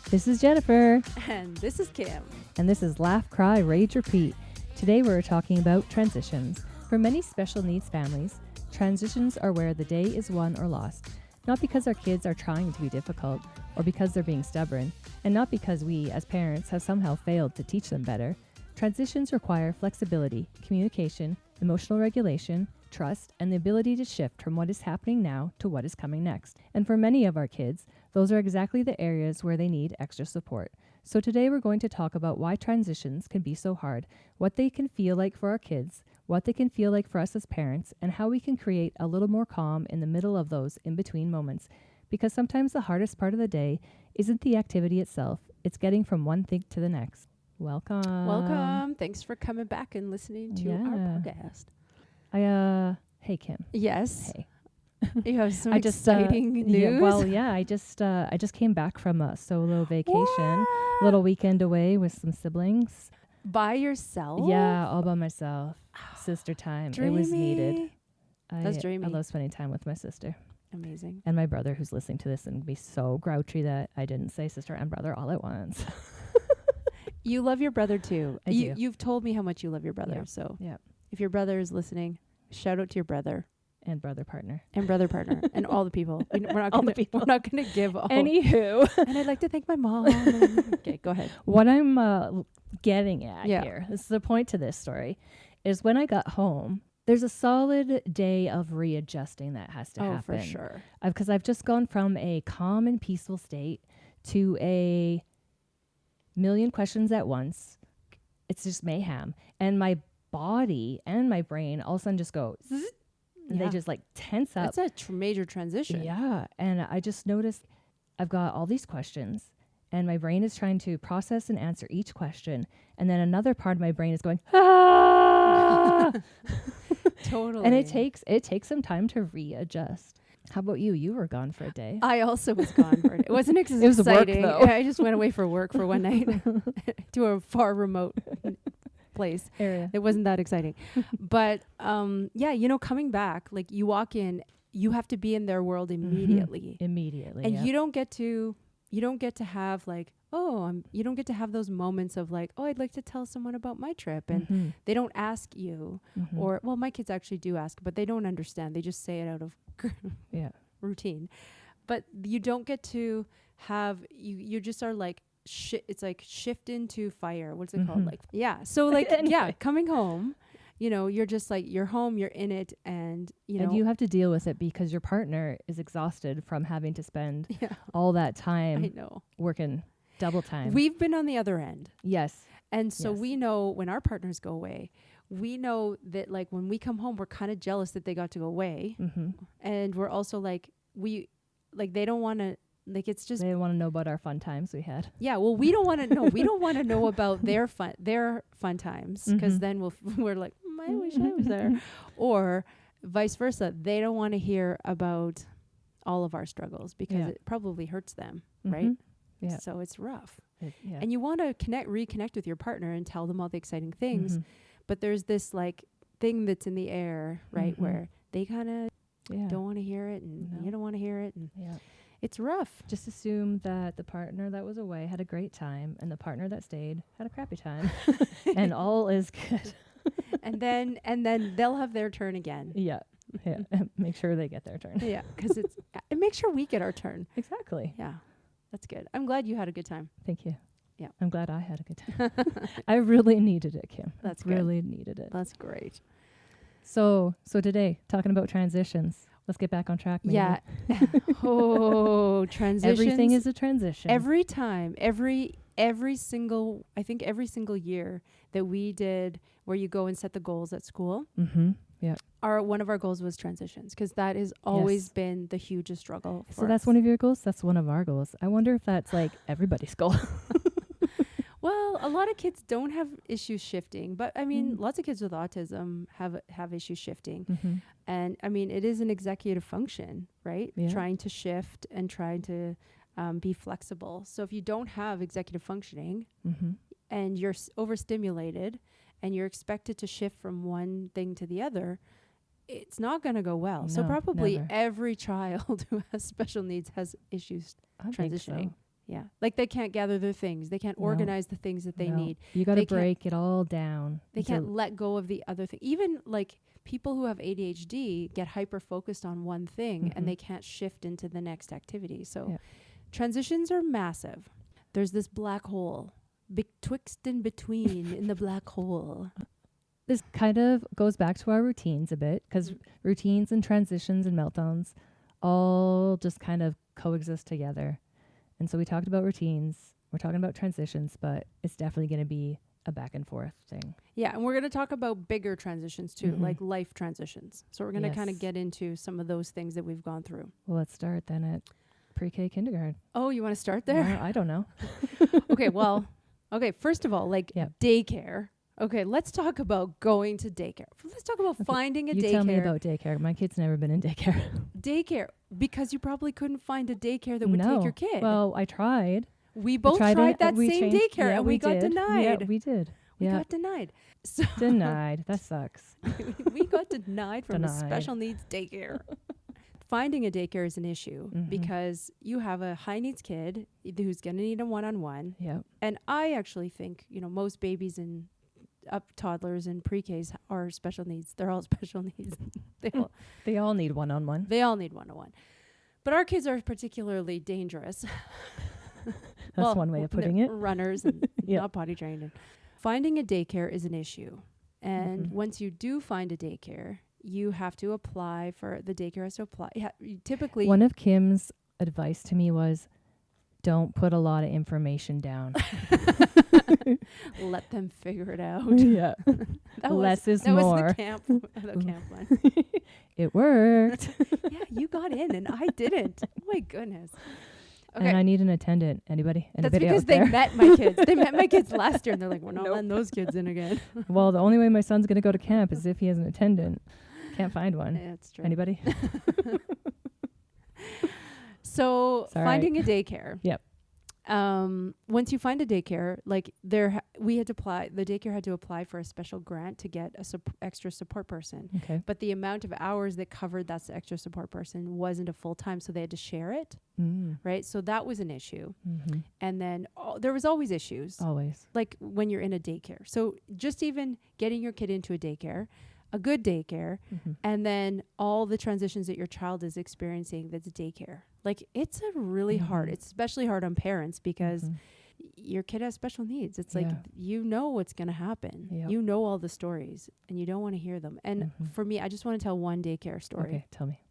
This is Jennifer. And this is Kim. And this is Laugh, Cry, Rage, Repeat. Today we're talking about transitions. For many special needs families, transitions are where the day is won or lost. Not because our kids are trying to be difficult or because they're being stubborn, and not because we, as parents, have somehow failed to teach them better. Transitions require flexibility, communication, emotional regulation, trust, and the ability to shift from what is happening now to what is coming next. And for many of our kids, those are exactly the areas where they need extra support. So today we're going to talk about why transitions can be so hard, what they can feel like for our kids, what they can feel like for us as parents, and how we can create a little more calm in the middle of those in-between moments. Because sometimes the hardest part of the day isn't the activity itself, it's getting from one thing to the next. Welcome. Thanks for coming back and listening to our podcast. Hey Kim. Yes. Hey. You have some exciting news. I just came back from a solo vacation, What? little weekend away with some siblings. By yourself? Yeah, all by myself. Sister time. Dreamy. It was needed. That's dreamy. I love spending time with my sister. Amazing. And my brother who's listening to this and be so grouchy that I didn't say sister and brother all at once. You love your brother too. I do. You've told me how much you love your brother. Yeah. So Yeah. if your brother is listening, shout out to your brother. And brother partner. And brother partner. And all the people. We're not All gonna, the people. We're not going to give all. Anywho. And I'd like to thank my mom. Okay, go ahead. What I'm getting at Yeah. here, this is the point to this story, is when I got home, there's a solid day of readjusting that has to happen. Oh, for sure. Because I've just gone from a calm and peaceful state to a million questions at once. It's just mayhem. And my body and my brain all of a sudden just go, zzz, and they just like tense up. That's a major transition. Yeah. And I just noticed I've got all these questions and my brain is trying to process and answer each question. And then another part of my brain is going, ah! Totally. And it takes some time to readjust. How about you? You were gone for a day. I also was gone for it. It wasn't It was work, exciting. though. I just went away for work for one night to a far remote place. Area. It wasn't that exciting. But coming back, like you walk in, you have to be in their world immediately. Immediately. And yeah. you don't get to have like, you don't get to have those moments of like, I'd like to tell someone about my trip. And they don't ask you or, well, my kids actually do ask, but they don't understand. They just say it out of routine. But you don't get to have, you just are like, it's like shift into fire. What's it called? Like, yeah. So like, Anyway. Coming home, you're just like, you're home, you're in it. And, and you have to deal with it because your partner is exhausted from having to spend all that time I know. working double time. We've been on the other end. Yes. And so Yes. we know when our partners go away, we know that like when we come home, we're kind of jealous that they got to go away. And we're also like, they don't want to, like, it's just, They want to know about our fun times we had. yeah, well, we don't want to know. We don't want to know about their fun times because then we're like, I wish I was there. Or vice versa. They don't want to hear about all of our struggles because it probably hurts them. Right. Yeah. So it's rough. Yeah. And you want to reconnect with your partner and tell them all the exciting things. But there's this like thing that's in the air, right? Where they kind of don't want to hear it and you don't want to hear it. And it's rough. Just assume that the partner that was away had a great time and the partner that stayed had a crappy time and all is good. and then they'll have their turn again. Yeah. Make sure they get their turn. Yeah. Because it makes sure we get our turn. Exactly. Yeah. That's good. I'm glad you had a good time. Thank you. Yeah. I'm glad I had a good time. I really needed it, Kim. That's good. Really needed it. That's great. So today, talking about transitions. Let's get back on track. Maybe. Yeah. Transitions. Everything is a transition. Every time, every single year that we did where you go and set the goals at school, Yeah. one of our goals was transitions because that has always been the hugest struggle for So that's us. one of your goals? That's one of our goals. I wonder if that's like everybody's goal. Well, a lot of kids don't have issues shifting, but I mean, lots of kids with autism have issues shifting. And I mean, it is an executive function, right? Yeah. Trying to shift and trying to be flexible. So if you don't have executive functioning and you're overstimulated and you're expected to shift from one thing to the other, it's not going to go well. So No, probably never. every child who has special needs has issues I think transitioning. so. Yeah. Like they can't gather their things. They can't No. organize the things that they No. need. You got to They can't- break it all down. They can't let go of the other thing. Even like people who have ADHD get hyper focused on one thing and they can't shift into the next activity. So Yeah. transitions are massive. There's this black hole betwixt and between in the black hole. This kind of goes back to our routines a bit, because routines and transitions and meltdowns all just kind of coexist together. And so we talked about routines, we're talking about transitions, but it's definitely going to be a back and forth thing. Yeah, and we're going to talk about bigger transitions too, like life transitions. So we're going to kind of Yes. get into some of those things that we've gone through. Well, let's start then at pre-K kindergarten. Oh, you want to start there? I don't know. Okay, well, first of all, like Yep. daycare. Okay, let's talk about going to daycare. Let's talk about finding a You daycare. tell me about daycare. My kid's never been in daycare. Daycare, because you probably couldn't find a daycare that would No. take your kid. Well, I tried. We both tried it, that we same changed- daycare yeah, and we got did. denied. Yeah, we did. We Yeah, got denied. So denied. That sucks. we got denied from a Denied. special needs daycare. Finding a daycare is an issue because you have a high needs kid who's going to need a one-on-one. Yeah. And I actually think, most babies and up toddlers and pre-Ks are special needs. They're all special needs. They all need one-on-one. They all need one-on-one. But our kids are particularly dangerous. That's one way of putting it. Runners and Yep. not potty trained. And finding a daycare is an issue. And Mhm. once you do find a daycare, you have to apply for the daycare has to apply. Typically, One of Kim's advice to me was, don't put a lot of information down. let them figure it out. Yeah. That Less is that was more. the camp line. It worked. Yeah, you got in and I didn't. Oh my goodness. Okay. And I need an attendant. Anybody? That's Anybody because out they there? met my kids. They met my kids last year and they're like, we're not Nope. letting those kids in again. Well, the only way my son's going to go to camp is if he has an attendant. Can't find one. Yeah, that's true. Anybody? So Sorry. finding a daycare. Yep. Once you find a daycare, like we had to apply, the daycare had to apply for a special grant to get a extra support person. Okay. But the amount of hours that covered that extra support person wasn't a full time, so they had to share it, right? So that was an issue. Mm-hmm. And then there was always issues, Always. like when you're in a daycare. So just even getting your kid into a good daycare, Mm-hmm. and then all the transitions that your child is experiencing that's daycare. Like it's a really hard, it's especially hard on parents because your kid has special needs. It's like, Yeah. you know what's going to happen. Yep. You know all the stories and you don't want to hear them. And for me, I just want to tell one daycare story. Okay, tell me.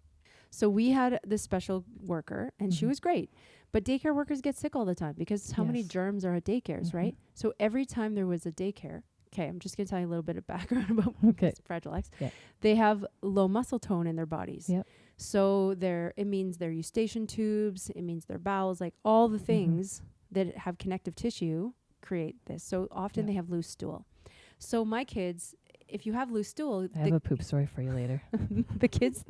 So we had this special worker and she was great. But daycare workers get sick all the time because how many Yes. germs are at daycares, right? So every time there was a daycare, okay, I'm just going to tell you a little bit of background about Okay. Fragile X. Yeah. They have low muscle tone in their bodies. Yep. So it means their eustachian tubes, it means their bowels, like all the things that have connective tissue create this. So often Yeah. they have loose stool. So my kids, if you have loose stool, I have a poop story for you later. the kids,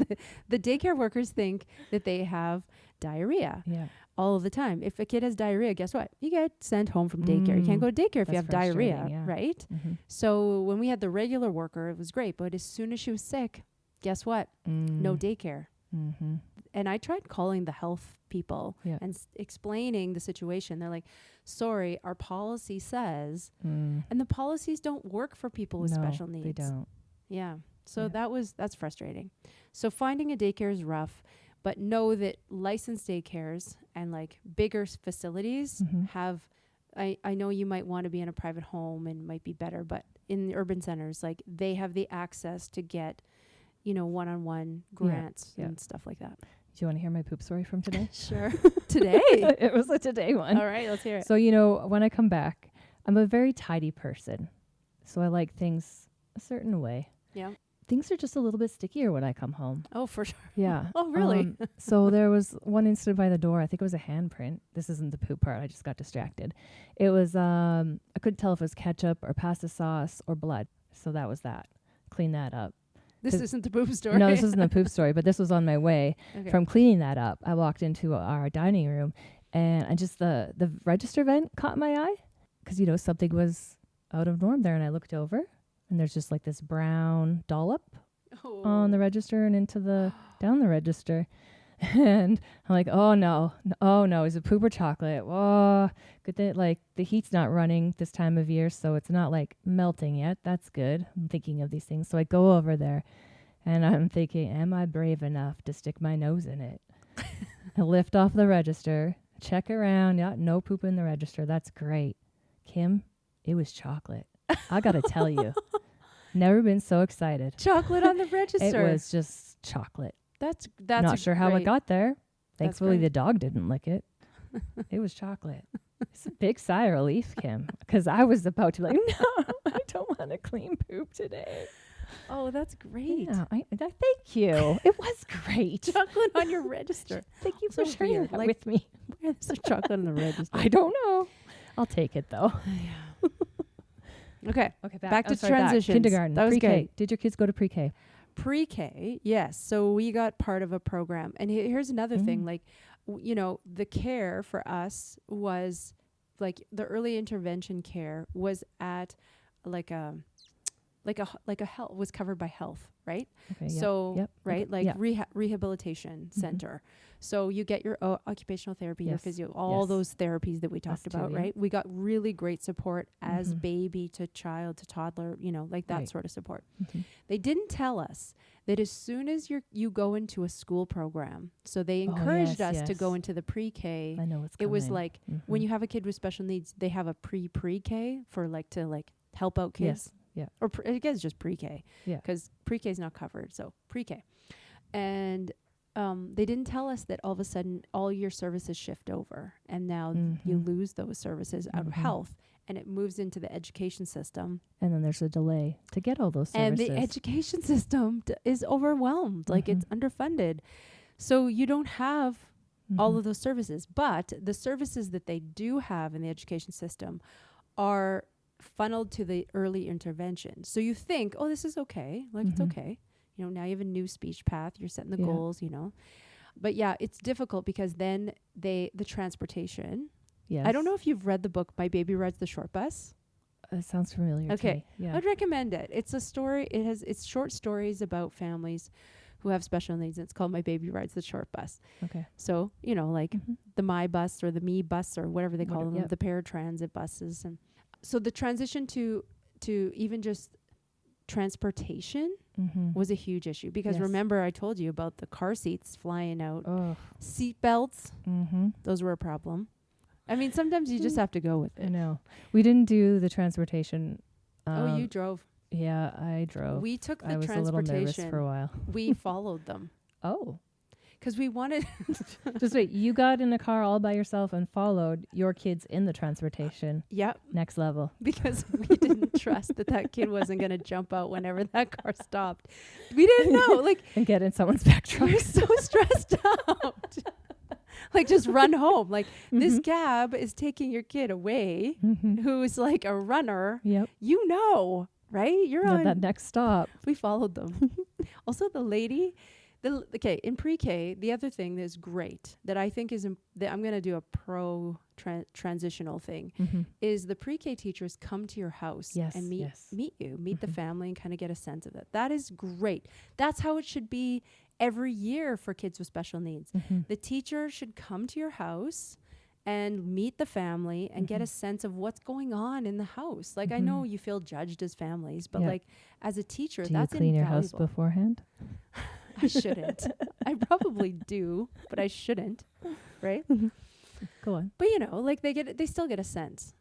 the daycare workers think that they have diarrhea Yeah. all of the time. If a kid has diarrhea, guess what? You get sent home from daycare. You can't go to daycare if you That's have diarrhea, frustrating, yeah. right? Mm-hmm. So when we had the regular worker, it was great. But as soon as she was sick, guess what? No daycare. Mm-hmm. And I tried calling the health people Yeah. and explaining the situation. They're like, sorry, our policy says, Mm. and the policies don't work for people with No, special needs. they don't. Yeah. So Yeah. that's frustrating. So finding a daycare is rough, but know that licensed daycares and like bigger facilities have, I know you might want to be in a private home and might be better, but in the urban centers, like they have the access to get, one-on-one grants Yeah. and stuff like that. Do you want to hear my poop story from today? Sure. Today? It was a today one. All right, let's hear it. So, when I come back, I'm a very tidy person. So I like things a certain way. Yeah. Things are just a little bit stickier when I come home. Oh, for sure. Yeah. Oh, really? So there was one incident by the door. I think it was a handprint. This isn't the poop part. I just got distracted. It was, I couldn't tell if it was ketchup or pasta sauce or blood. So that was that. Clean that up. This isn't the poop story. No, this isn't a poop story, but this was on my way. Okay. From cleaning that up. I walked into our dining room and I just, the register vent caught my eye because, something was out of norm there. And I looked over and there's just like this brown dollop on the register and down the register. And I'm like, oh no, is it poop or chocolate? Oh, good thing like the heat's not running this time of year, so it's not like melting yet. That's good. I'm thinking of these things. So I go over there and I'm thinking, am I brave enough to stick my nose in it? I lift off the register, check around. Yeah, no poop in the register. That's great. Kim, it was chocolate. I got to tell you, never been so excited. Chocolate on the register. It was just chocolate. That's not sure how it got there. Thankfully, great. the dog didn't lick it. It was chocolate. It's a big sigh of relief, Kim, because I was about to be like, no, I don't want to clean poop today. Oh, that's great. Yeah, thank you. It was great. Chocolate on your register. Thank you for So sharing weird. that Like, with me. Where's the chocolate on the register? I don't know. I'll take it though. Okay. Okay, Back to transitions. Kindergarten. That was pre-K. good. Did your kids go to pre-K? Pre-K, yes. So we got part of a program. And here's another thing. Like, the care for us was like the early intervention care was at like a health was covered by health, right? Okay. So, right, okay, like rehabilitation center. So you get your occupational therapy, your Yes. physio, all those therapies that we Us talked too, about, yeah. right? We got really great support as baby to child to toddler, like that Right. sort of support. Mhm. They didn't tell us that as soon as you go into a school program, so they Oh, encouraged yes, us to go yes. into the pre-K. I know what's It coming. was like when you have a kid with special needs, they have a pre-K for to help out kids. Yes. Yeah. Or I guess just pre-K. Yeah. Because pre-K is not covered, so pre-K. And they didn't tell us that all of a sudden all your services shift over, and now you lose those services out of health, and it moves into the education system. And then there's a delay to get all those services. And the education system is overwhelmed, like it's underfunded. So you don't have all of those services. But the services that they do have in the education system are funneled to the early intervention. So you think, oh, this is okay. Like, it's okay. Now you have a new speech path. You're setting the goals, But yeah, it's difficult because then the transportation. Yes. I don't know if you've read the book, My Baby Rides the Short Bus. It sounds familiar. Okay. To me. Yeah. I'd recommend it. It's a story. It's short stories about families who have special needs. It's called My Baby Rides the Short Bus. Okay. So, the My Bus or the Me Bus or whatever they call them, Yep. the paratransit buses. And so the transition to even just transportation was a huge issue because remember I told you about the car seats flying out. Oh. Seat belts, those were a problem. I mean, sometimes you just have to go with I it. know. We didn't do the transportation. You drove. Yeah, I drove. We took the I was a little nervous transportation. for a while. We followed them Oh. because we wanted. Just wait. You got in a car all by yourself and followed your kids in the transportation. Yep, Next level. because we didn't trust that kid wasn't going to jump out whenever that car stopped. We didn't know. Like, And get in someone's back we truck. were so stressed out. Like, just run home. Like, this cab is taking your kid away, who's like a runner. Yep. Right? You're Yeah, on. that next stop. We followed them. Also, the lady, in pre-K, the other thing that's great that I think is that I'm going to do a transitional thing is the pre-K teachers come to your house and meet you, meet the family, and kind of get a sense of it. That is great. That's how it should be every year for kids with special needs. The teacher should come to your house and meet the family and get a sense of what's going on in the house. Like, I know you feel judged as families, but like as a teacher, Do that's you clean your house invaluable. beforehand? I shouldn't. I probably do, but I shouldn't. Right? Go on. But they still get a sense.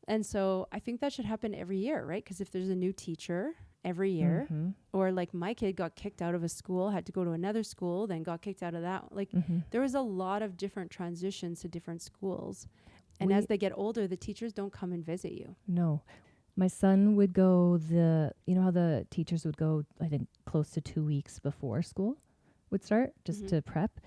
And so I think that should happen every year, right? Because if there's a new teacher every year, or like my kid got kicked out of a school, had to go to another school, then got kicked out of that. Like there was a lot of different transitions to different schools. And as they get older, the teachers don't come and visit you. No. My son would go you know how the teachers would go, I think, close to 2 weeks before school would start, just to prep.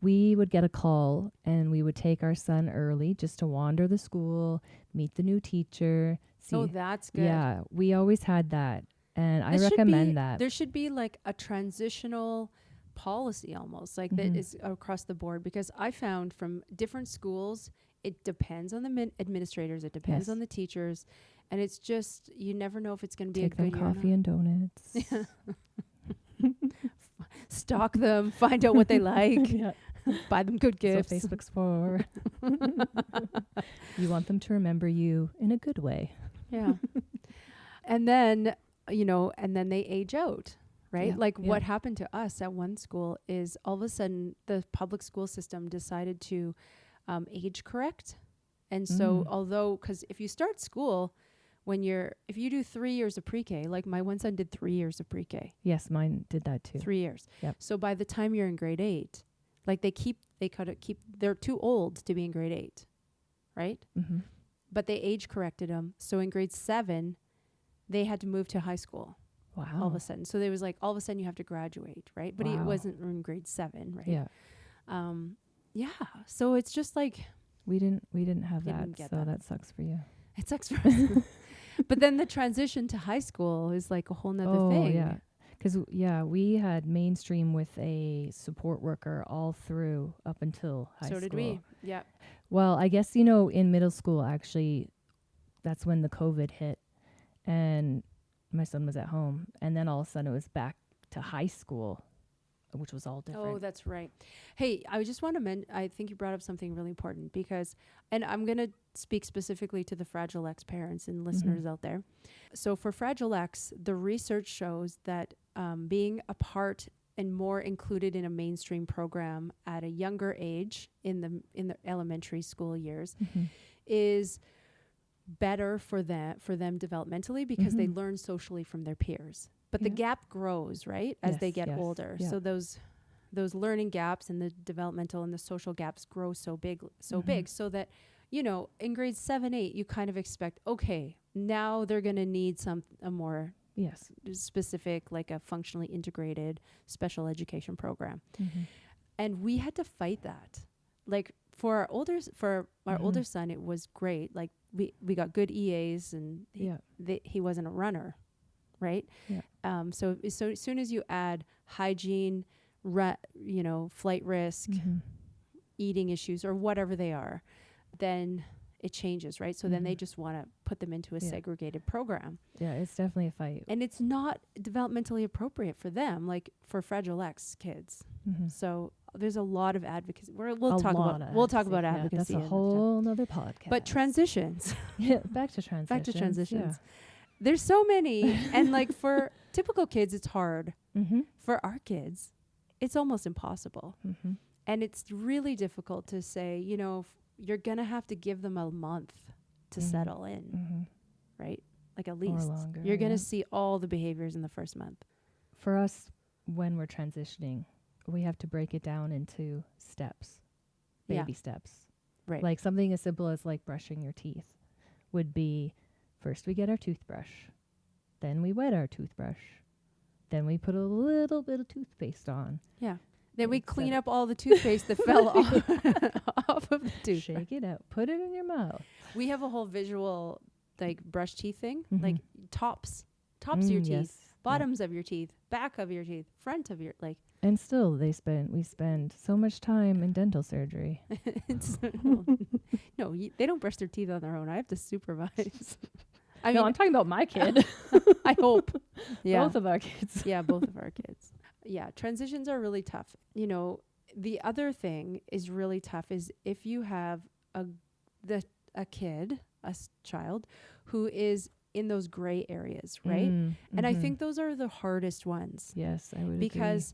We would get a call and we would take our son early just to wander the school, meet the new teacher. See. Oh, that's good. Yeah, we always had that. And I recommend that. There should be like a transitional policy almost like that is across the board, because I found from different schools, it depends on the administrators, it depends on the teachers. And it's just, you never know if it's going to be Take a good them year or coffee not. and donuts. stalk them, find out what they like, Yeah. buy them good gifts. That's what Facebook's for. You want them to remember you in a good way. Yeah. And then, and then they age out, right? Yeah, Like yeah. what happened to us at one school is all of a sudden the public school system decided to age correct. And so because if you start school if you do 3 years of pre-K, like my one son did 3 years of pre-K. Yes, mine did that too. 3 years. Yep. So by the time you're in grade 8, like they're too old to be in grade 8, right? Mm-hmm. But they age corrected them. So in grade 7, they had to move to high school Wow. all of a sudden. So there was like, all of a sudden you have to graduate, right? But it Wow. wasn't in grade 7, right? Yeah. Yeah. So it's just like, We didn't have We that, didn't get so that. that sucks for you. it sucks for us. But then the transition to high school is like a whole nother thing. Yeah. Because, we had mainstream with a support worker all through up until high school. So did we. Yeah. Well, I guess, in middle school, actually, that's when the COVID hit and my son was at home. And then all of a sudden it was back to high school, which was all different. Oh, that's right. Hey, I just want to I think you brought up something really important and I'm going to speak specifically to the Fragile X parents and listeners out there. So for Fragile X, the research shows that being a part and more included in a mainstream program at a younger age in the elementary school years is better for them developmentally because they learn socially from their peers. But the gap grows, right, as they get older. Yeah. So those learning gaps and the developmental and the social gaps grow so big, so that, in grades 7, 8, you kind of expect, okay, now they're going to need a more specific, like a functionally integrated special education program. And we had to fight that. Like for our older son, it was great. Like we got good EAs and he wasn't a runner. Right. Yeah. So as soon as you add hygiene, flight risk, eating issues or whatever they are, then it changes. Right. So then they just want to put them into a segregated program. Yeah, it's definitely a fight. And it's not developmentally appropriate for them, like for Fragile X kids. So there's a lot of advocacy. We'll talk about advocacy. That's a whole nother podcast. But transitions. Back to transitions. Yeah. There's so many. And like for typical kids, it's hard. For our kids, it's almost impossible. And it's really difficult to say, you're going to have to give them a month to settle in, right? Like at least. Or longer, you're going to see all the behaviors in the first month. For us, when we're transitioning, we have to break it down into steps, baby steps. Right. Like something as simple as like brushing your teeth would be, first we get our toothbrush, then we wet our toothbrush, then we put a little bit of toothpaste on. Yeah. Then we clean up all the toothpaste that fell off of the tooth. Shake it out. Put it in your mouth. We have a whole visual like brush teeth thing, like tops of your teeth, bottoms of your teeth, back of your teeth, front of your And still we spend so much time in dental surgery. No, they don't brush their teeth on their own. I have to supervise. I'm talking about my kid. I hope. Yeah. Both of our kids. Yeah, both of our kids. Yeah, transitions are really tough. The other thing is really tough is if you have a child who is in those gray areas, right? And I think those are the hardest ones. Yes, I would because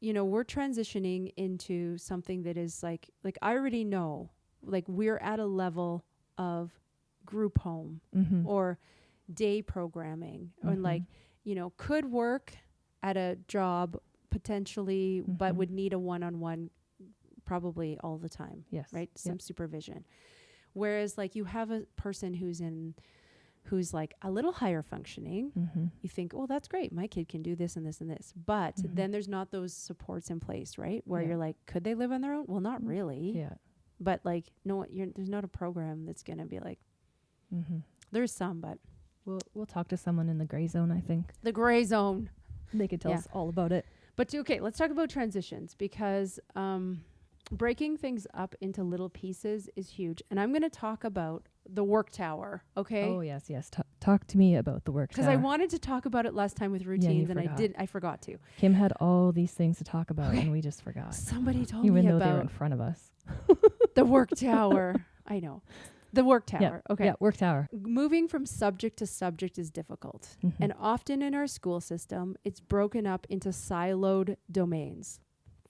we're transitioning into something that is like I already know, like we're at a level of group home or day programming and could work at a job potentially, but would need a one-on-one probably all the time. Yes. Right. Some supervision. Whereas like you have a person who's like a little higher functioning. You think, oh, that's great. My kid can do this and this and this. But then there's not those supports in place, right? Where you're like, could they live on their own? Well, not really. Yeah. But like, no, there's not a program that's going to be like, there's some, but. We'll talk to someone in the gray zone, I think. The gray zone. They could tell us all about it. But let's talk about transitions because breaking things up into little pieces is huge. And I'm going to talk about the work tower. Okay. Oh, yes. Talk to me about the work tower. Because I wanted to talk about it last time with routines, and I forgot to. Kim had all these things to talk about, and we just forgot. Somebody told Even me though about they were in front of us. the work tower. I know. The work tower. Yeah. Okay. Yeah, work tower. Moving from subject to subject is difficult. Mm-hmm. And often in our school system, it's broken up into siloed domains.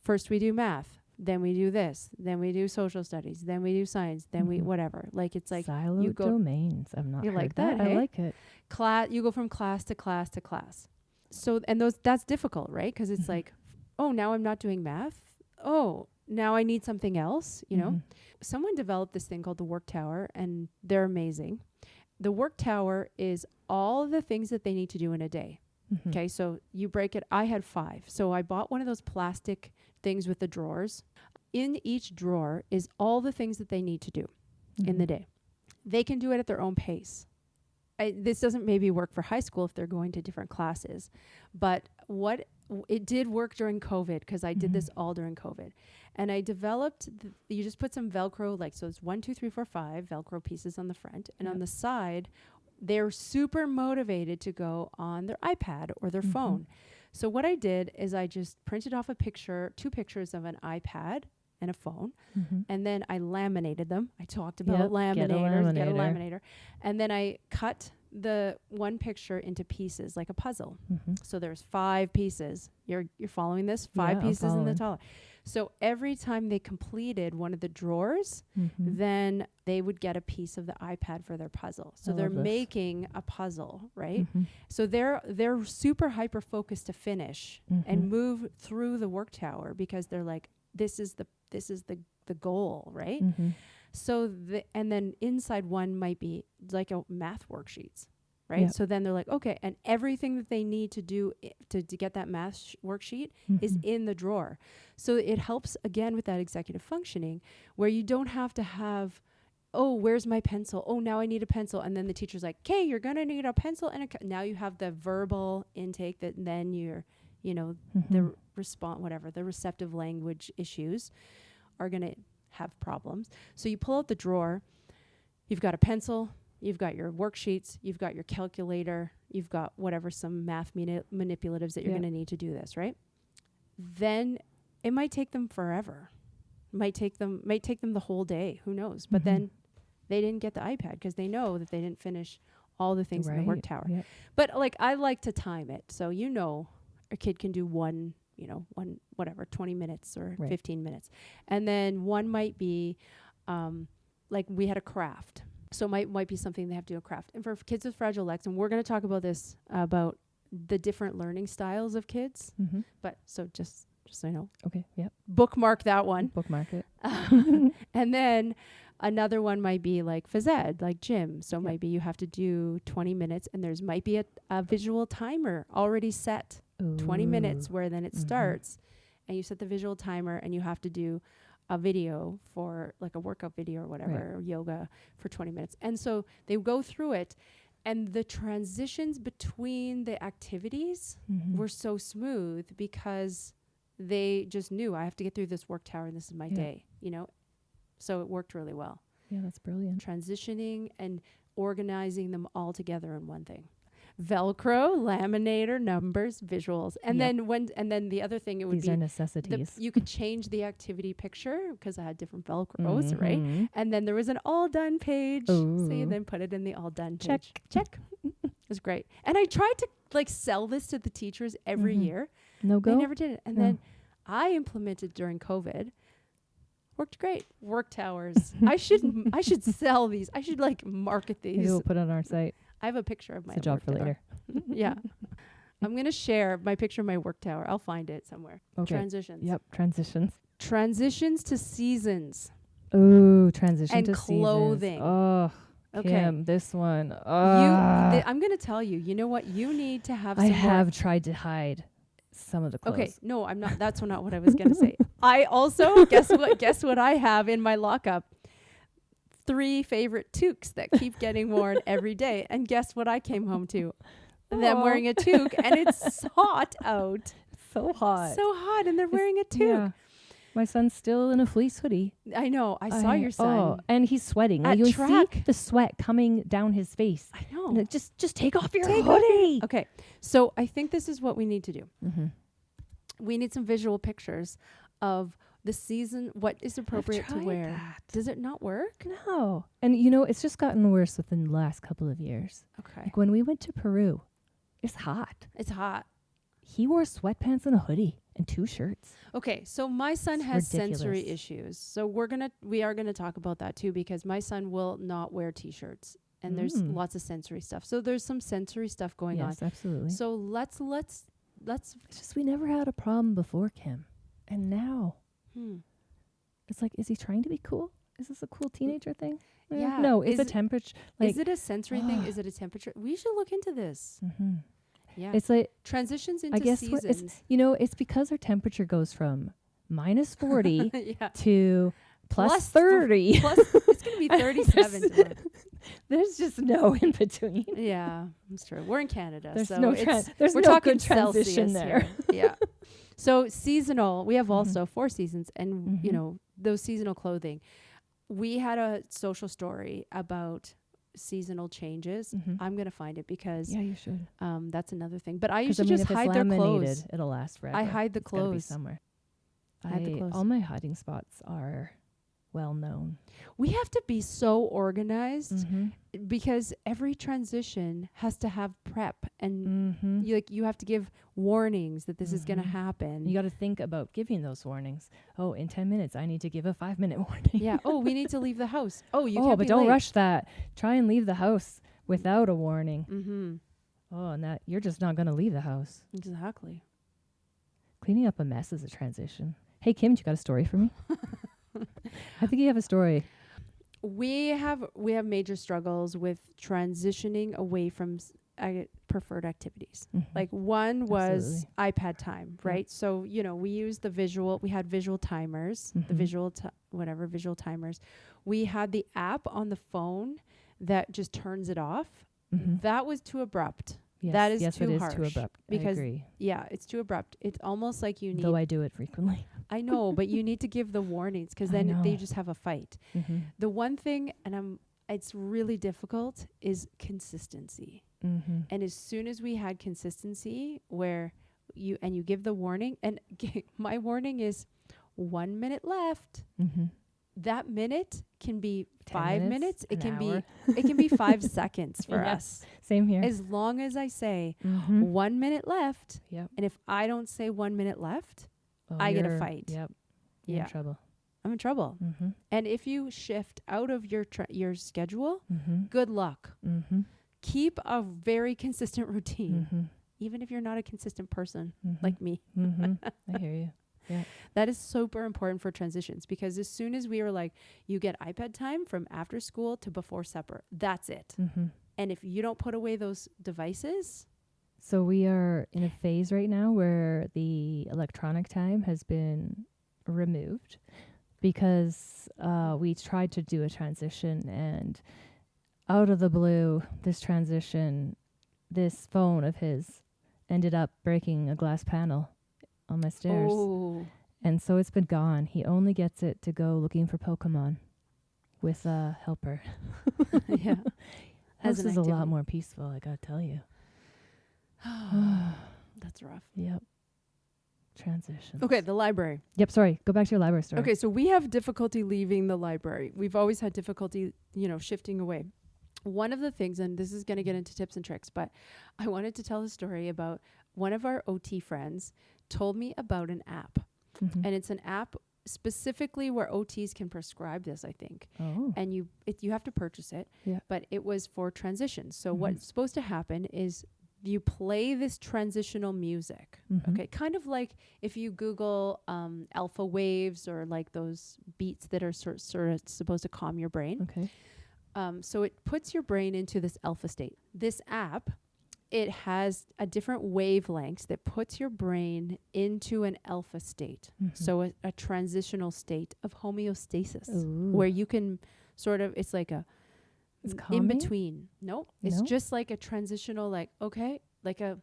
First we do math, then we do this, then we do social studies, then we do science, then we whatever. Like it's like siloed you go domains. I've not you heard like that. hey? I like it. You go from class to class to class. So and that's difficult, right? Because it's like, oh, now I'm not doing math. Oh, now I need something else, you know? Someone developed this thing called the work tower, and they're amazing. The work tower is all the things that they need to do in a day. Okay, so you break it. I had 5. So I bought one of those plastic things with the drawers. In each drawer is all the things that they need to do in the day. They can do it at their own pace. This doesn't maybe work for high school if they're going to different classes, but it did work during COVID, because I did this all during COVID. And I developed, you just put some Velcro, like, so it's 1, 2, 3, 4, 5 Velcro pieces on the front. And on the side, they're super motivated to go on their iPad or their phone. So what I did is I just printed off 2 pictures of an iPad and a phone. And then I laminated them. I talked about laminators, get a laminator. And then I cut the one picture into pieces like a puzzle. So there's 5 pieces. You're following this? 5 pieces in the taller. So every time they completed one of the drawers, then they would get a piece of the iPad for their puzzle. So they're making a puzzle, right? So they're super hyper focused to finish and move through the work tower, because they're like, this is the goal, right? So and then inside one might be like a math worksheets, right? Yep. So then they're like, okay, and everything that they need to do to get that math worksheet is in the drawer. So it helps again with that executive functioning, where you don't have to have, oh, where's my pencil? Oh, now I need a pencil. And then the teacher's like, okay, you're going to need a pencil. And now you have the verbal intake that then you're, the the receptive language issues are going to have problems. So you pull out the drawer, you've got a pencil, you've got your worksheets, you've got your calculator, you've got whatever, some math manipulatives that you're going to need to do this, right? Then it might take them forever. Might take them the whole day, who knows? But then they didn't get the iPad because they know that they didn't finish all the things in the work tower. Yep. But like, I like to time it. So, a kid can do one, 20 minutes or 15 minutes. And then one might be, like we had a craft. So might be something they have to do a craft. And for kids with fragile legs, and we're going to talk about this, about the different learning styles of kids. But so just so you know. Okay, yep. Bookmark that one. Bookmark it. And then another one might be like phys ed, like gym. So maybe you have to do 20 minutes, and might be a visual timer already set. 20 minutes, where then it starts, and you set the visual timer, and you have to do a video for like a workout video or whatever, or yoga for 20 minutes. And so they go through it, and the transitions between the activities were so smooth, because they just knew, I have to get through this work tower and this is my day, So it worked really well. Yeah, that's brilliant. Transitioning and organizing them all together in one thing. Velcro, laminator, numbers, visuals. And then the other thing, it would be... These are necessities. You could change the activity picture, because I had different Velcros, right? And then there was an all done page. Ooh. So you then put it in the all done page. Check. It was great. And I tried to sell this to the teachers every year. No go? They never did it. And then I implemented during COVID. Worked great. Work towers. I should sell these. I should market these. Maybe we'll put it on our site. I have a picture of my work tower. It's a job for later. Yeah. I'm going to share my picture of my work tower. I'll find it somewhere. Okay. Transitions. Yep. Transitions. Transitions to seasons. Ooh, transition and to clothing. Seasons. Oh, okay. Kim, this one. I'm going to tell you, you know what? You need to have I have tried to hide some of the clothes. Okay. No, I'm not. That's not what I was going to say. I also, guess what I have in my lockup? 3 favorite toques that keep getting worn every day. And guess what I came home to? Them wearing a toque, and it's hot out. So hot. So hot, and they're wearing a toque. Yeah. My son's still in a fleece hoodie. I know. I saw your son. Oh, and he's sweating. At Like, you track. see the sweat coming down his face. I know. Like, just take off your Take off hoodie. Okay. So I think this is what we need to do. Mm-hmm. We need some visual pictures of the season, what is appropriate to wear. That. Does it not work? No. And, you know, it's just gotten worse within the last couple of years. Okay. Like, when we went to Peru, it's hot. It's hot. He wore sweatpants and a hoodie and 2 shirts. Okay, so my son It's has ridiculous. sensory issues. So we are gonna talk about that too, because my son will not wear t-shirts, and there's lots of sensory stuff. So there's some sensory stuff going on. Yes, absolutely. So let's It's just we never had a problem before, Kim. And now it's like, is he trying to be cool? Is this a cool teenager thing? Yeah. No, it's Is a it- temperature. Like, is it a sensory thing? Is it a temperature? We should look into this. mm-hmm. Yeah. It's like, Transitions into I guess what seasons. it's because our temperature goes from minus 40 Yeah. to plus Plus 30. Plus, it's gonna be 37 tomorrow. There's just no in between. Yeah, that's true. We're in Canada, There's so no it's there's we're no talking good transition Celsius there. here. Yeah. So seasonal, we have also 4 seasons, and you Mhm. know those seasonal clothing. We had a social story about seasonal changes. Mhm. I'm gonna find it because Yeah, you should. that's another thing. But I 'Cause, usually just if it's hide their laminated, clothes. it'll last forever. I hide the It's gotta be clothes. somewhere. Hide the clothes. All my hiding spots are well known. We have to be so organized Mm-hmm. because every transition has to have prep, and Mm-hmm. you have to give warnings that this is gonna happen. You got to think about giving those warnings. Oh, in 10 minutes, I need to give a 5-minute warning. Yeah. Oh, we need to leave the house. Oh, you Oh, can't but be don't late. rush that. Try and leave the house without a warning. Mm-hmm. Oh, and that you're just not going to leave the house. Exactly. Cleaning up a mess is a transition. Hey, Kim, you got a story for me? I think you have a story. We have major struggles with transitioning away from preferred activities. Mhm. Like one was Absolutely. iPad time, right? So, you know, we used we had visual timers, the Mhm. visual timers. We had the app on the phone that just turns it off. Mhm. That was too abrupt. Yes, that is yes, too it is harsh too abrupt. because I agree. Yeah, it's too abrupt. It's almost like you need Though I do it frequently. I know, but you need to give the warnings because I then they know. just have a fight. Mm-hmm. The one thing, it's really difficult, is consistency. Mm-hmm. And as soon as we had consistency where you give the warning, and my warning is 1 minute left. Mm-hmm. That minute can be 10 5 minutes, minutes. It an can hour. be it can be 5 seconds for Yes. us. Same here. As long as I say Mm-hmm. 1 minute left, Yep. and if I don't say 1 minute left, Oh, I get a you're- fight. Yep. You're Yeah. in trouble. I'm in trouble. Mm-hmm. And if you shift out of your schedule, Mm-hmm. good luck. Mm-hmm. Keep a very consistent routine, Mm-hmm. even if you're not a consistent person Mm-hmm. like me. Mm-hmm. I hear you. That is super important for transitions, because as soon as we were like, you get iPad time from after school to before supper, that's it. Mm-hmm. And if you don't put away those devices, So we are in a phase right now where the electronic time has been removed because we tried to do a transition, and out of the blue, this phone of his ended up breaking a glass panel on my stairs. oh, And so it's been gone. He only gets it to go looking for Pokemon with a helper. yeah. As This an is a lot activity. more peaceful, I gotta tell you. That's rough. Yep. Transition. Okay, the library. Yep, sorry. Go back to your library story. Okay, so we have difficulty leaving the library. We've always had difficulty, shifting away. One of the things, and this is going to get into tips and tricks, but I wanted to tell a story about one of our OT friends told me about an app. Mhm. And it's an app specifically where OTs can prescribe this, I think. Oh. And you have to purchase it. Yeah. But it was for transitions. So Mhm. what's supposed to happen is you play this transitional music. Mhm. Okay, kind of like if you Google alpha waves, or like those beats that are sort of supposed to calm your brain. Okay. So it puts your brain into this alpha state. This app, it has a different wavelengths that puts your brain into an alpha state. Mhm. So a transitional state of homeostasis, Ooh. where you can sort of, it's like It's in calming? between. No, it's No? just like a transitional, like a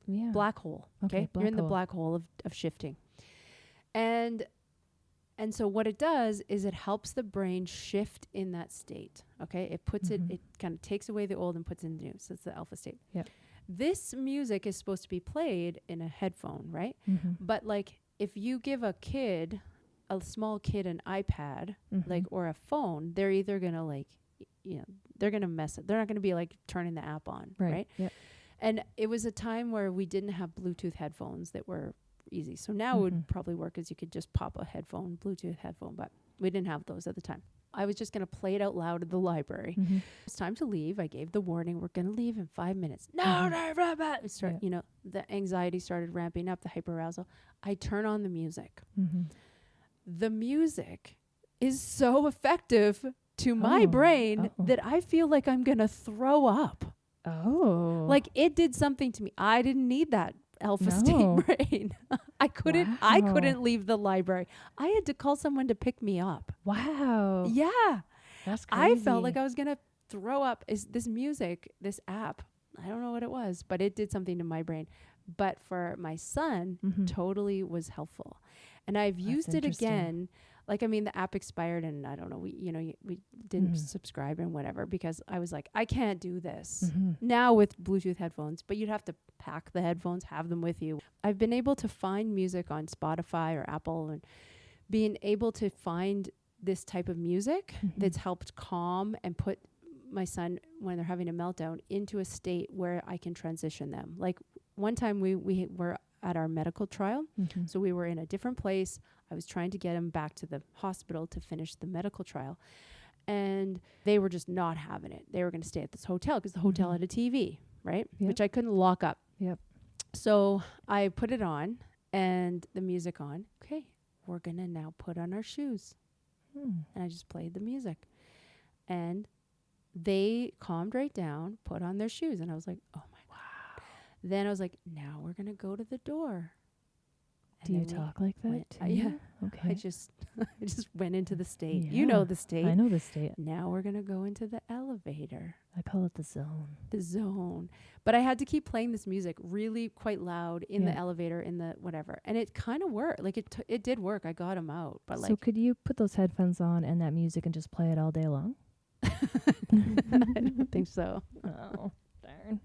Yeah. black hole. Okay, Okay, you're in the black black hole of shifting. And And so what it does is it helps the brain shift in that state. Okay. It puts it kind of takes away the old and puts in the new. So it's the alpha state. Yep. This music is supposed to be played in a headphone, right? But like if you give a small kid an iPad, like, or a phone, they're either going to like, they're going to mess it. They're not going to be like turning the app on. Right. Yep. And it was a time where we didn't have Bluetooth headphones that were easy. So now it would probably work as you could just pop a Bluetooth headphone, but we didn't have those at the time. I was just going to play it out loud in the library. It's time to leave. I gave the warning, we're going to leave in 5 minutes. No, the anxiety started ramping up, the hyperarousal. I turn on the music. The music is so effective to my brain that I feel like I'm going to throw up. Oh. Like it did something to me. I didn't need that alpha state brain. I couldn't leave the library. I had to call someone to pick me up. Wow. Yeah. That's crazy. I felt like I was going to throw up. Is this music, this app, I don't know what it was, but it did something to my brain. But for my son, totally was helpful. And I've used it again. Like, I mean, the app expired and I don't know, we didn't subscribe and whatever, because I was like, I can't do this now with Bluetooth headphones, but you'd have to pack the headphones, have them with you. I've been able to find music on Spotify or Apple, and being able to find this type of music that's helped calm and put my son, when they're having a meltdown, into a state where I can transition them. Like one time we were at our medical trial. So we were in a different place. I was trying to get him back to the hospital to finish the medical trial. And they were just not having it. They were going to stay at this hotel because the hotel had a TV, right? Yep. Which I couldn't lock up. Yep. So I put it on and the music on. Okay, we're going to now put on our shoes. And I just played the music. And they calmed right down, put on their shoes. And I was like, oh my God. Then I was like, now we're going to go to the door. Do you talk like that too? Yeah. Okay. I just went into the state. Yeah. You know the state. I know the state. Now we're going to go into the elevator. I call it the zone. The zone. But I had to keep playing this music really quite loud in the elevator, in the whatever. And it kind of worked. Like it did work. I got him out. But so could you put those headphones on and that music and just play it all day long? I don't think so. Oh, darn.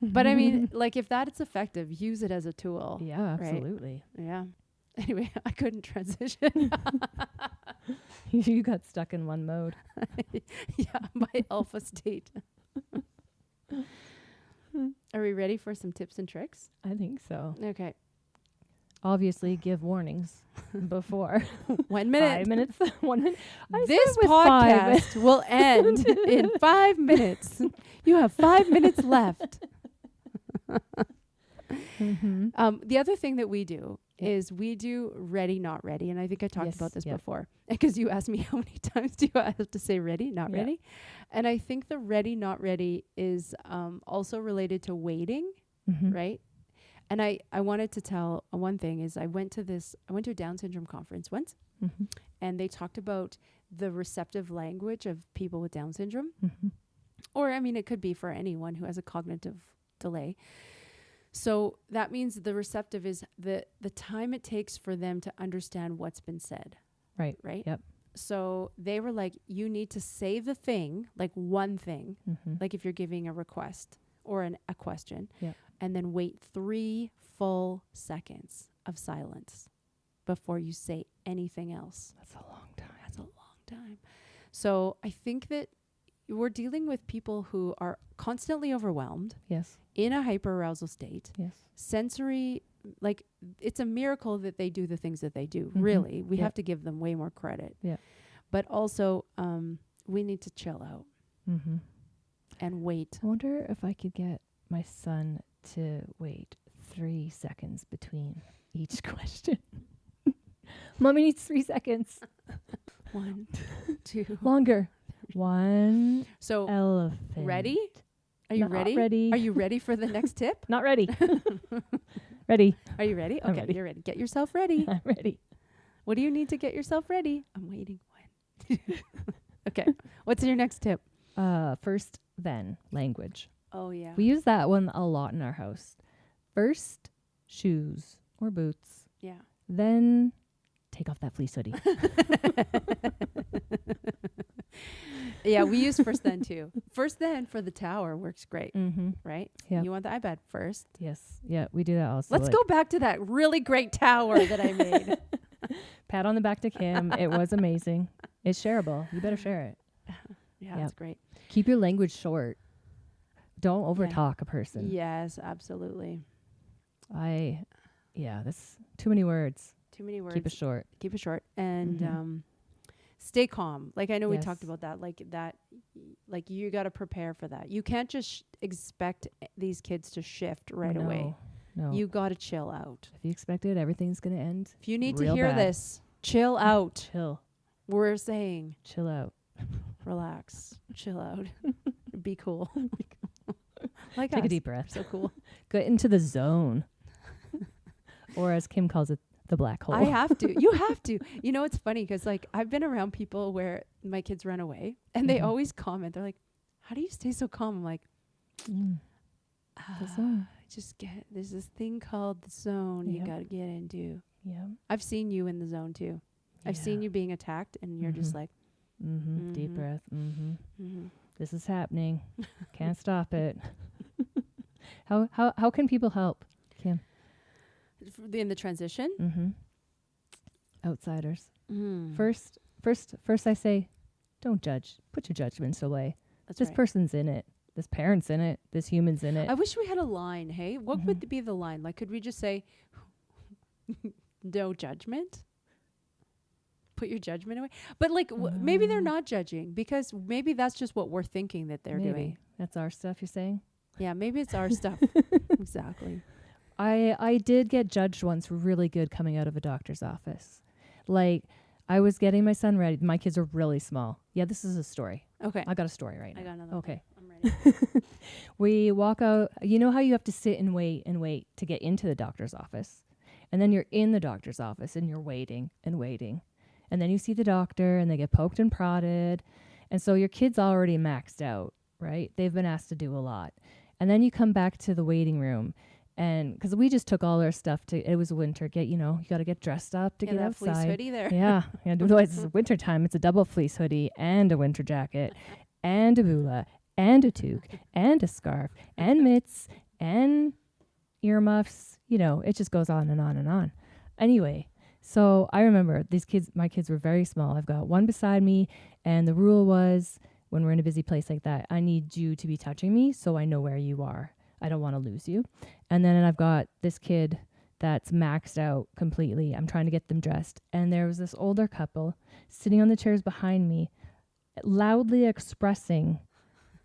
But I mean, like, if that is effective, use it as a tool. Yeah, absolutely. Right? Yeah. Anyway, I couldn't transition. You got stuck in one mode. Yeah, my alpha state. Are we ready for some tips and tricks? I think so. Okay. Obviously, give warnings before. 1 minute. 5 minutes. 1 minute. This podcast will end in 5 minutes. You have 5 minutes left. The other thing that we do is we do ready, not ready. And I think I talked about this before, because you asked me how many times do I have to say ready, not ready. And I think the ready, not ready is also related to waiting, right? And I wanted to tell one thing is I went to a Down syndrome conference once, and they talked about the receptive language of people with Down syndrome. Or, I mean, it could be for anyone who has a cognitive delay. So that means the receptive is the time it takes for them to understand what's been said. Right. Right? Yep. So they were like, you need to say the thing, like one thing, like if you're giving a request or a question, and then wait 3 full seconds of silence before you say anything else. That's a long time. That's a long time. So I think that we're dealing with people who are constantly overwhelmed. Yes. In a hyperarousal state. Yes. Sensory, like, it's a miracle that they do the things that they do. Really. We have to give them way more credit. Yeah. But also, we need to chill out and wait. I wonder if I could get my son to wait 3 seconds between each question. Mommy needs 3 seconds. 1, 2. Longer. 1 So, elephant. ready? Are you Not ready? ready. Are you ready for the next tip? Not ready. Ready. Are you ready? I'm Okay, ready. you're ready. Get yourself ready. I'm ready. What do you need to get yourself ready? I'm waiting. 1. Okay. What's your next tip? First, then, language. Oh, yeah. We use that one a lot in our house. First, shoes or boots. Yeah. Then, take off that fleece hoodie. Yeah, we use First Then too. First Then for the tower works great, right? Yeah. You want the iPad first. Yes. Yeah, we do that also. Let's go back to that really great tower that I made. Pat on the back to Kim. It was amazing. It's shareable. You better share it. Yeah, that's great. Keep your language short. Don't overtalk a person. Yes, absolutely. That's too many words. Too many words. Keep it short. Keep it short. And stay calm. Like I know we talked about that. Like you got to prepare for that. You can't just expect these kids to shift right away. No. You got to chill out. If you expect it, everything's going to end. If you need to hear this, chill out. Chill. We're saying chill out. Relax. Chill out. Be cool. Like Take us. a deep breath. So cool. Get into the zone. Or as Kim calls it, the black hole. I have to. You have to. You know, it's funny because like I've been around people where my kids run away and they always comment. They're like, how do you stay so calm? I'm like, the zone. There's this thing called the zone you got to get into. Yeah. I've seen you in the zone too. I've seen you being attacked and you're just like, deep breath. This is happening. Can't stop it. How can people help, Kim? In the transition? Outsiders. First I say, don't judge. Put your judgments away. This person's in it. This parent's in it. This human's in it. I wish we had a line. Hey, what would be the line? Like, could we just say, no judgment? Put your judgment away. But like, maybe they're not judging because maybe that's just what we're thinking that they're doing. That's our stuff, you're saying? Yeah, maybe it's our stuff. Exactly. I did get judged once really good coming out of a doctor's office. Like, I was getting my son ready. My kids are really small. Yeah, this is a story. Okay. I got a story right now. I got another. Okay. I'm ready. We walk out. You know how you have to sit and wait to get into the doctor's office? And then you're in the doctor's office and you're waiting and waiting. And then you see the doctor and they get poked and prodded. And so your kid's already maxed out, right? They've been asked to do a lot. And then you come back to the waiting room. And because we just took all our stuff it was winter. You got to get dressed up to get that outside. fleece hoodie there. Yeah. Otherwise, it's winter time. It's a double fleece hoodie and a winter jacket and a bula and a toque and a scarf and mitts and earmuffs. It just goes on and on and on. Anyway, so I remember my kids were very small. I've got one beside me, and the rule was when we're in a busy place like that, I need you to be touching me so I know where you are. I don't want to lose you. And then I've got this kid that's maxed out completely. I'm trying to get them dressed. And there was this older couple sitting on the chairs behind me, loudly expressing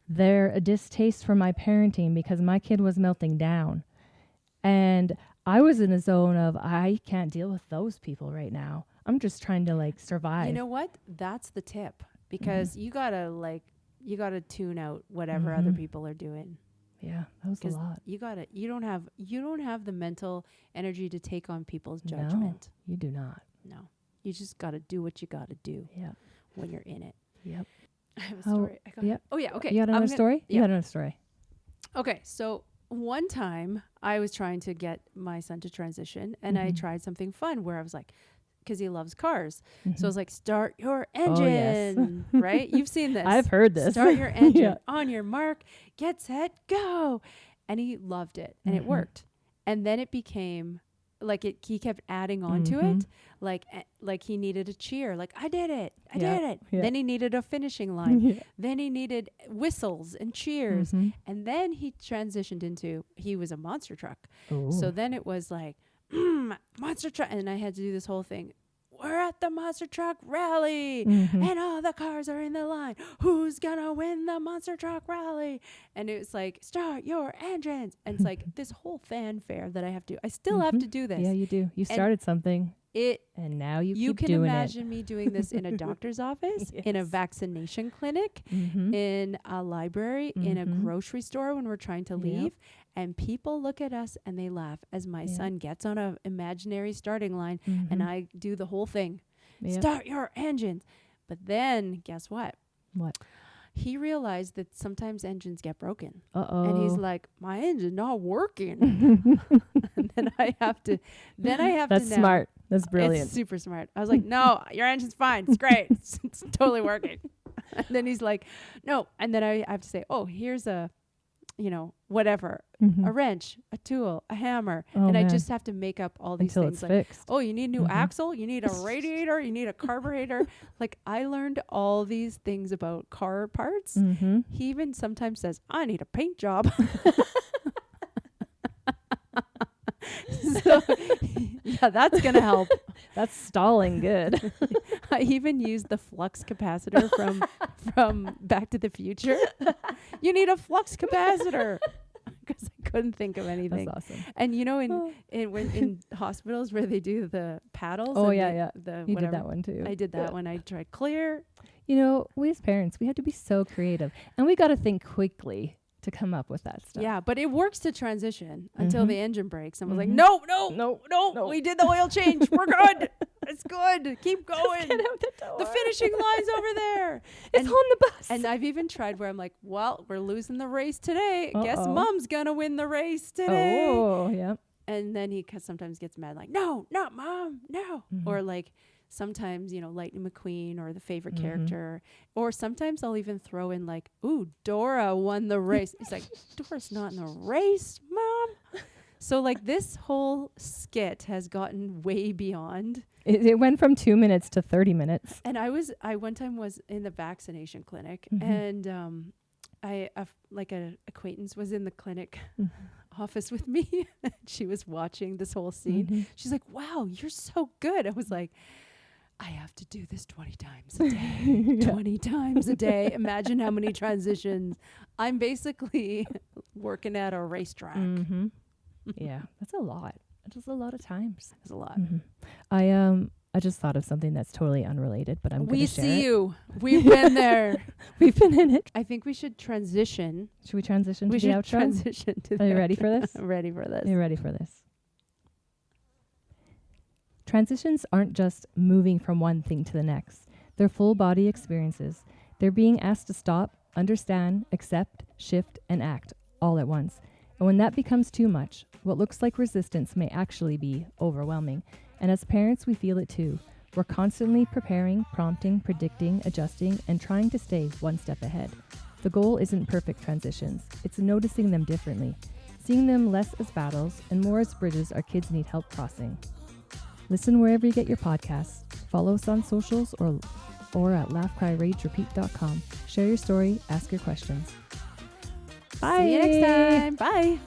their distaste for my parenting because my kid was melting down. And I was in a zone of, I can't deal with those people right now. I'm just trying to survive. You know what? That's the tip because you gotta tune out whatever other people are doing. Yeah, that was a lot. You don't have the mental energy to take on people's judgment. No, you do not. No. You just got to do what you got to do. Yeah. When you're in it. Yep. I have a story. Oh yeah, okay. You got another story? Yeah. You got another story. Okay, so one time I was trying to get my son to transition and I tried something fun where I was like, because he loves cars. So I was like, start your engine, right? You've seen this. I've heard this. Start your engine on your mark, get set, go. And he loved it and it worked. And then it became he kept adding on to it. Like he needed a cheer. Like, I did it. I did it. Yeah. Then he needed a finishing line. Then he needed whistles and cheers. And then he transitioned into, he was a monster truck. Ooh. So then it was like, monster truck. And I had to do this whole thing. We're at the monster truck rally and all the cars are in the line. Who's gonna win the monster truck rally? And it was like, start your engines. And it's like this whole fanfare that I have to do. I still have to do this. Yeah, you do. You started something. And now you keep doing it. You can imagine me doing this in a doctor's office, in a vaccination clinic, in a library, in a grocery store when we're trying to leave. And people look at us and they laugh as my son gets on an imaginary starting line and I do the whole thing. Start your engines. But then guess what? What? He realized that sometimes engines get broken. Uh-oh. And he's like, my engine's not working. And then I have to That's smart. That's brilliant. It's super smart. I was like, no, your engine's fine. It's great. It's totally working. And then he's like, no. And then I have to say, oh, here's a, whatever, a wrench, a tool, a hammer. And I just have to make up all these until things. it's like, fixed. oh, you need a new axle. You need a radiator. You need a carburetor. Like, I learned all these things about car parts. He even sometimes says, I need a paint job. So, yeah, that's going to help. That's stalling good. I even used the flux capacitor from Back to the Future. You need a flux capacitor because I couldn't think of anything. That's awesome. And in hospitals where they do the paddles. Oh, and yeah. The You whatever, did that one too. I did that when I tried clear. We as parents, we had to be so creative, and we got to think quickly to come up with that stuff. Yeah, but it works to transition until the engine breaks. And was like, no, we did the oil change. We're good. It's good. Keep going. Get out the door. The finishing line's over there. It's on the bus. And I've even tried where I'm like, well, we're losing the race today. Uh-oh. Guess Mom's gonna win the race today. Oh, yeah. And then he sometimes gets mad, like, no, not Mom, no. Or like sometimes, Lightning McQueen or the favorite character. Or sometimes I'll even throw in like, ooh, Dora won the race. He's like, Dora's not in the race, Mom. So like this whole skit has gotten way beyond. It went from 2 minutes to 30 minutes. And I one time was in the vaccination clinic and an acquaintance was in the clinic office with me. She was watching this whole scene. She's like, wow, you're so good. I was like, I have to do this 20 times a day. 20 times a day. Imagine how many transitions. I'm basically working at a racetrack. Yeah, that's a lot. That's a lot of times. That's a lot. I just thought of something that's totally unrelated, but I'm going to share it. We see you. We've been there. We've been in it. I think we should transition. Should we transition We to the should outro? transition to the Are you ready outro. for this? I'm ready for this. Are you ready for this? Transitions aren't just moving from one thing to the next. They're full body experiences. They're being asked to stop, understand, accept, shift, and act all at once. And when that becomes too much, what looks like resistance may actually be overwhelming. And as parents, we feel it too. We're constantly preparing, prompting, predicting, adjusting, and trying to stay one step ahead. The goal isn't perfect transitions. It's noticing them differently, seeing them less as battles and more as bridges our kids need help crossing. Listen wherever you get your podcasts. Follow us on socials or at laughcryragerepeat.com. Share your story, ask your questions. Bye. See you next time. Bye.